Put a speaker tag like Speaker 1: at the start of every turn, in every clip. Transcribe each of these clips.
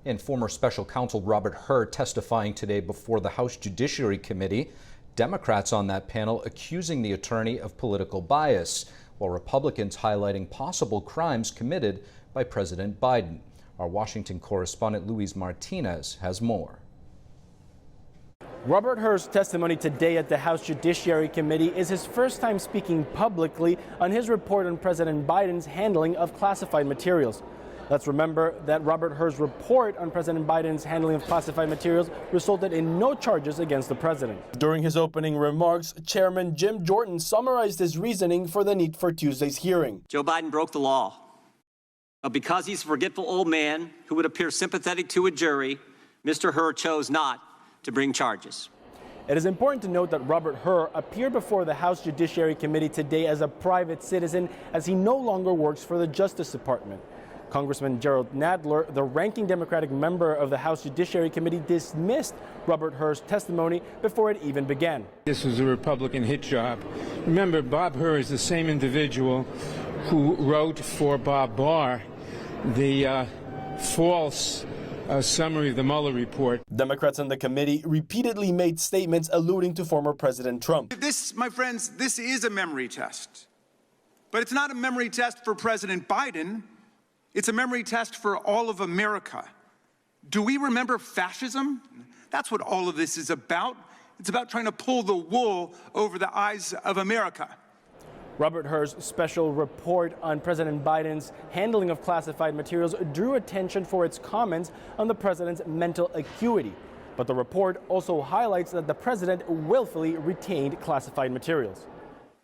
Speaker 1: And former special counsel Robert Hur testifying today before the House Judiciary Committee. Democrats on that panel accusing the attorney of political bias, while Republicans highlighting possible crimes committed by President Biden. Our Washington correspondent Luis Martinez has more.
Speaker 2: Robert Hur's testimony today at the House Judiciary Committee is his first time speaking publicly on his report on President Biden's handling of classified materials. Let's remember that Robert Hur's report on President Biden's handling of classified materials resulted in no charges against the president. During his opening remarks, Chairman Jim Jordan summarized his reasoning for the need for Tuesday's hearing.
Speaker 3: Joe Biden broke the law. But because he's a forgetful old man who would appear sympathetic to a jury, Mr. Hur chose not to bring charges.
Speaker 2: It is important to note that Robert Hur appeared before the House Judiciary Committee today as a private citizen, as he no longer works for the Justice Department. Congressman Gerald Nadler, the ranking Democratic member of the House Judiciary Committee, dismissed Robert Hur's testimony before it even began.
Speaker 4: This was a Republican hit job. Remember, Bob Hur is the same individual who wrote for Bob Barr the false summary of the Mueller report.
Speaker 2: Democrats in the committee repeatedly made statements alluding to former President Trump.
Speaker 5: This, my friends, this is a memory test. But it's not a memory test for President Biden. It's a memory test for all of America. Do we remember fascism? That's what all of this is about. It's about trying to pull the wool over the eyes of America.
Speaker 2: Robert Hur's special report on President Biden's handling of classified materials drew attention for its comments on the president's mental acuity. But the report also highlights that the president willfully retained classified materials.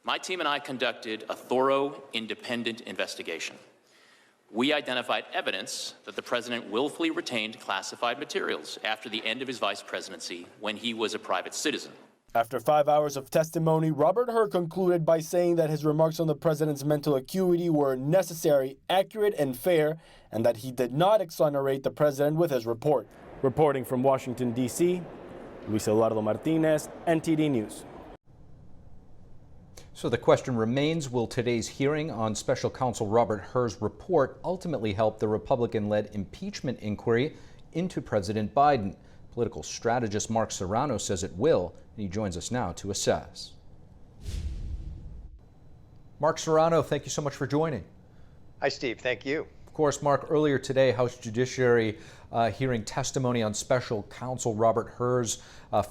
Speaker 6: My team and I conducted a thorough, independent investigation. We identified evidence that the president willfully retained classified materials after the end of his vice presidency when he was a private citizen.
Speaker 2: After 5 hours of testimony, Robert Hur concluded by saying that his remarks on the president's mental acuity were necessary, accurate, and fair, and that he did not exonerate the president with his report. Reporting from Washington, D.C., Luis Eduardo Martinez, NTD News.
Speaker 1: So the question remains, will today's hearing on special counsel Robert Hur's report ultimately help the Republican-led impeachment inquiry into President Biden? Political strategist Mark Serrano says it will, and he joins us now to assess. Mark Serrano, thank you so much for joining.
Speaker 7: Hi, Steve. Thank you.
Speaker 1: Of course, Mark, earlier today, House Judiciary hearing testimony on special counsel Robert Hur's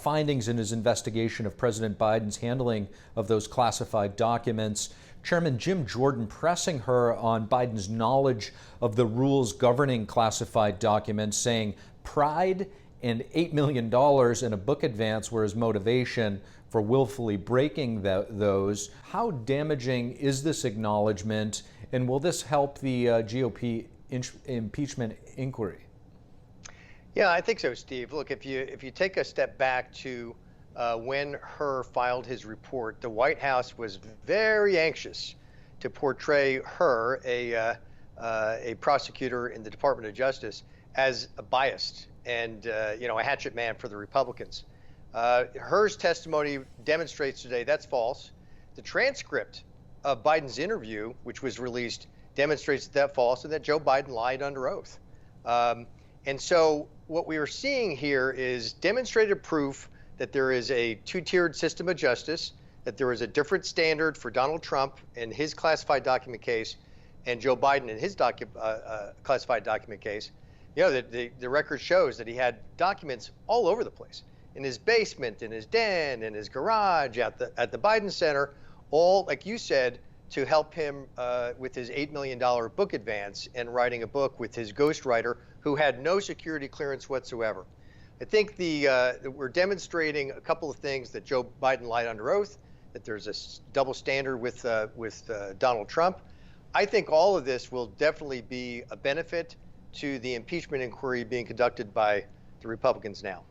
Speaker 1: findings in his investigation of President Biden's handling of those classified documents. Chairman Jim Jordan pressing Hur on Biden's knowledge of the rules governing classified documents, saying pride and $8 million in a book advance were his motivation for willfully breaking those. How damaging is this acknowledgement, and will this help the GOP impeachment inquiry?
Speaker 7: Yeah, I think so, Steve. Look, if you take a step back to when Hur filed his report, the White House was very anxious to portray Hur, a prosecutor in the Department of Justice, as biased and a hatchet man for the Republicans. Hur's testimony demonstrates today that's false. The transcript of Biden's interview, which was released, demonstrates that false and that Joe Biden lied under oath. And so what we are seeing here is demonstrated proof that there is a two-tiered system of justice, that there is a different standard for Donald Trump in his classified document case and Joe Biden in his classified document case. The record shows that he had documents all over the place, in his basement, in his den, in his garage, at the Biden Center, all, like you said, to help him with his $8 million book advance and writing a book with his ghostwriter who had no security clearance whatsoever. I think we're demonstrating a couple of things: that Joe Biden lied under oath, that there's a double standard with Donald Trump. I think all of this will definitely be a benefit to the impeachment inquiry being conducted by the Republicans now.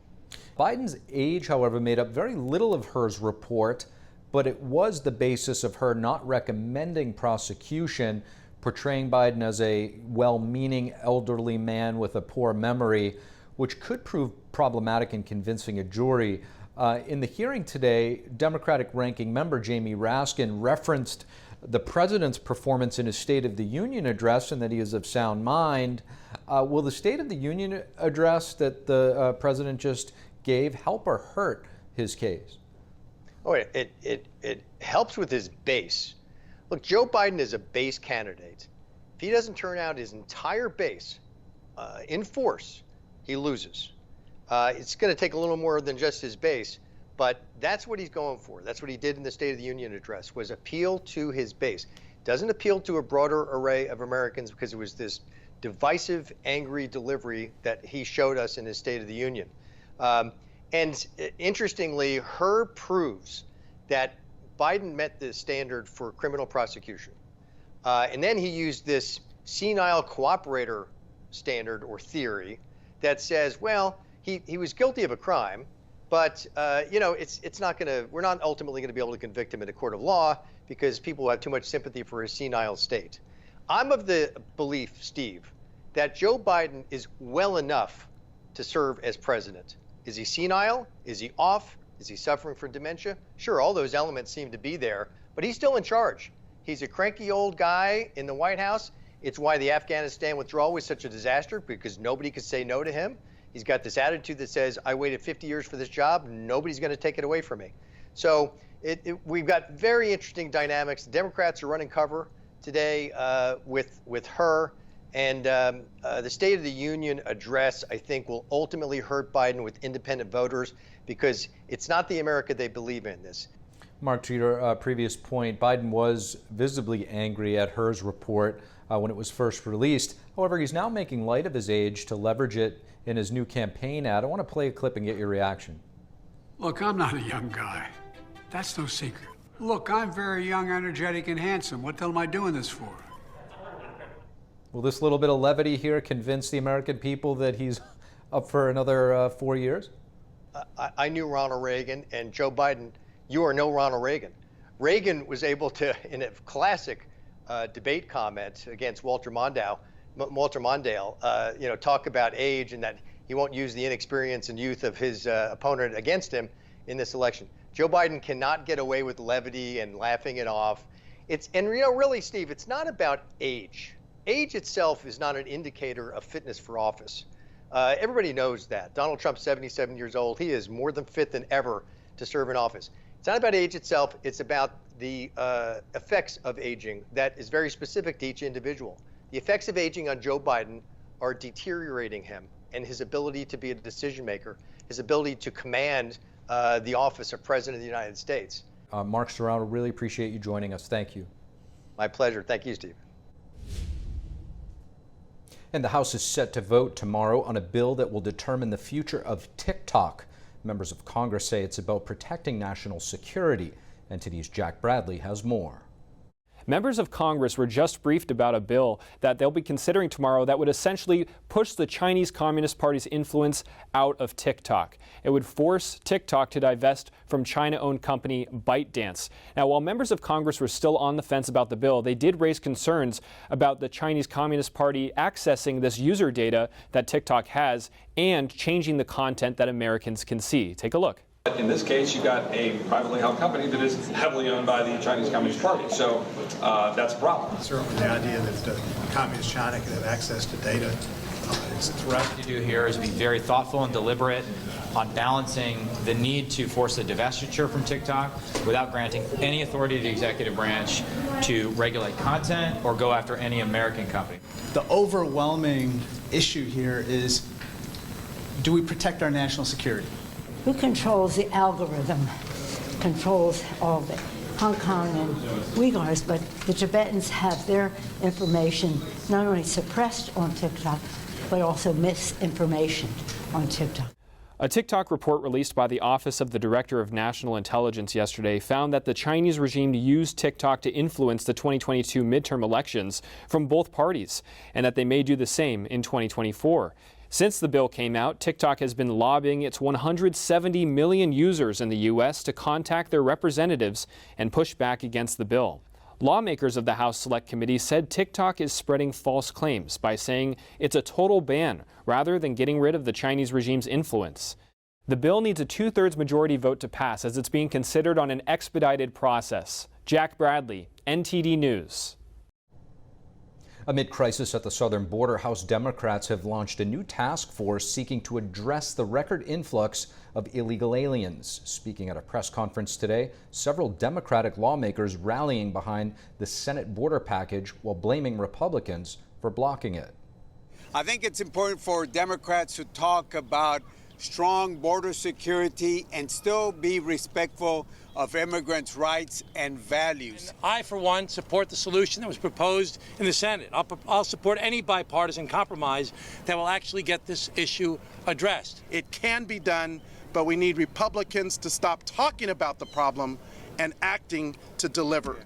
Speaker 1: Biden's age, however, made up very little of Hur's report, but it was the basis of Hur not recommending prosecution, portraying Biden as a well-meaning elderly man with a poor memory, which could prove problematic in convincing a jury. In the hearing today, Democratic ranking member Jamie Raskin referenced the president's performance in his State of the Union address and that he is of sound mind. Will the State of the Union address that the president just gave help or hurt his case?
Speaker 7: Oh, it helps with his base. Look, Joe Biden is a base candidate. If he doesn't turn out his entire base in force, he loses. It's going to take a little more than just his base, but that's what he's going for. That's what he did in the State of the Union address, was appeal to his base. Doesn't appeal to a broader array of Americans because it was this divisive, angry delivery that he showed us in his State of the Union. And interestingly, Hur proves that Biden met the standard for criminal prosecution. And then he used this senile cooperator standard or theory that says, well, he was guilty of a crime, but it's not going to. We're not ultimately going to be able to convict him in a court of law because people have too much sympathy for his senile state. I'm of the belief, Steve, that Joe Biden is well enough to serve as president. Is he senile? Is he off? Is he suffering from dementia? Sure, all those elements seem to be there, but he's still in charge. He's a cranky old guy in the White House. It's why the Afghanistan withdrawal was such a disaster, because nobody could say no to him. He's got this attitude that says, I waited 50 years for this job. Nobody's going to take it away from me. So we've got very interesting dynamics. The Democrats are running cover today with Hur. And the State of the Union address, I think, will ultimately hurt Biden with independent voters because it's not the America they believe in. This.
Speaker 1: Mark, to your previous point, Biden was visibly angry at Hur's report when it was first released. However, he's now making light of his age to leverage it in his new campaign ad. I want to play a clip and get your reaction.
Speaker 8: Look, I'm not a young guy. That's no secret. Look, I'm very young, energetic, and handsome. What the hell am I doing this for?
Speaker 1: Will this little bit of levity here convince the American people that he's up for another 4 years?
Speaker 7: I knew Ronald Reagan, and Joe Biden, you are no Ronald Reagan. Reagan was able to, in a classic debate comment against Walter Mondale, talk about age and that he won't use the inexperience and youth of his opponent against him in this election. Joe Biden cannot get away with levity and laughing it off. Really, Steve, it's not about age. Age itself is not an indicator of fitness for office. Everybody knows that. Donald Trump's 77 years old. He is more than fit than ever to serve in office. It's not about age itself. It's about the effects of aging that is very specific to each individual. The effects of aging on Joe Biden are deteriorating him and his ability to be a decision maker, his ability to command the office of President of the United States.
Speaker 1: Mark Serrano, really appreciate you joining us. Thank you.
Speaker 7: My pleasure. Thank you, Steve.
Speaker 1: And the House is set to vote tomorrow on a bill that will determine the future of TikTok. Members of Congress say it's about protecting national security. NTD's Jack Bradley has more.
Speaker 9: Members of Congress were just briefed about a bill that they'll be considering tomorrow that would essentially push the Chinese Communist Party's influence out of TikTok. It would force TikTok to divest from China-owned company ByteDance. Now, while members of Congress were still on the fence about the bill, they did raise concerns about the Chinese Communist Party accessing this user data that TikTok has and changing the content that Americans can see. Take a look.
Speaker 10: In this case, you've got a privately held company that is heavily owned by the Chinese Communist Party, so that's a problem.
Speaker 11: Certainly the idea that Communist China can have access to data is a threat.
Speaker 12: What to do here is be very thoughtful and deliberate on balancing the need to force the divestiture from TikTok without granting any authority to the executive branch to regulate content or go after any American company.
Speaker 13: The overwhelming issue here is, do we protect our national security?
Speaker 14: Who controls the algorithm, controls all of it. Hong Kong and Uyghurs, but the Tibetans have their information not only suppressed on TikTok, but also misinformation on TikTok.
Speaker 9: A TikTok report released by the Office of the Director of National Intelligence yesterday found that the Chinese regime used TikTok to influence the 2022 midterm elections from both parties, and that they may do the same in 2024. Since the bill came out, TikTok has been lobbying its 170 million users in the U.S. to contact their representatives and push back against the bill. Lawmakers of the House Select Committee said TikTok is spreading false claims by saying it's a total ban rather than getting rid of the Chinese regime's influence. The bill needs a 2/3 majority vote to pass as it's being considered on an expedited process. Jack Bradley, NTD News.
Speaker 1: Amid crisis at the southern border, House Democrats have launched a new task force seeking to address the record influx of illegal aliens. Speaking at a press conference today, several Democratic lawmakers rallying behind the Senate border package while blaming Republicans for blocking it.
Speaker 15: I think it's important for Democrats to talk about strong border security and still be respectful of immigrants' rights and values.
Speaker 16: I, for one, support the solution that was proposed in the Senate. I'll support any bipartisan compromise that will actually get this issue addressed.
Speaker 17: It can be done, but we need Republicans to stop talking about the problem and acting to deliver.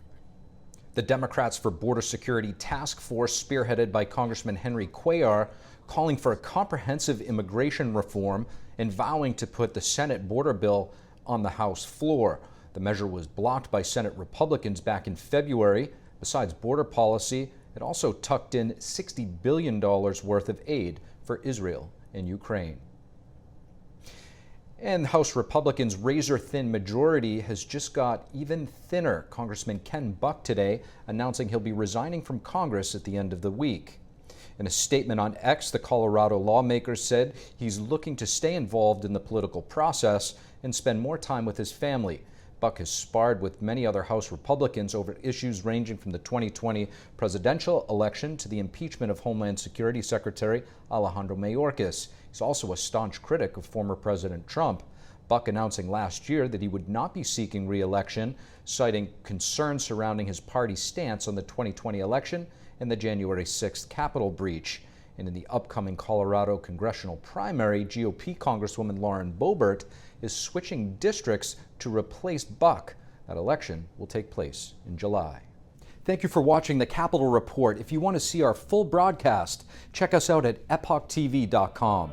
Speaker 1: The Democrats for Border Security Task Force, spearheaded by Congressman Henry Cuellar, calling for a comprehensive immigration reform and vowing to put the Senate border bill on the House floor. The measure was blocked by Senate Republicans back in February. Besides border policy, it also tucked in $60 billion worth of aid for Israel and Ukraine. And House Republicans' razor-thin majority has just got even thinner. Congressman Ken Buck today announcing he'll be resigning from Congress at the end of the week. In a statement on X, the Colorado lawmaker said he's looking to stay involved in the political process and spend more time with his family. Buck has sparred with many other House Republicans over issues ranging from the 2020 presidential election to the impeachment of Homeland Security Secretary Alejandro Mayorkas. He's also a staunch critic of former President Trump. Buck announcing last year that he would not be seeking re-election, citing concerns surrounding his party's stance on the 2020 election and the January 6th Capitol breach. And in the upcoming Colorado congressional primary, GOP Congresswoman Lauren Boebert is switching districts to replace Buck. That election will take place in July. Thank you for watching the Capitol Report. If you want to see our full broadcast, check us out at epochtv.com.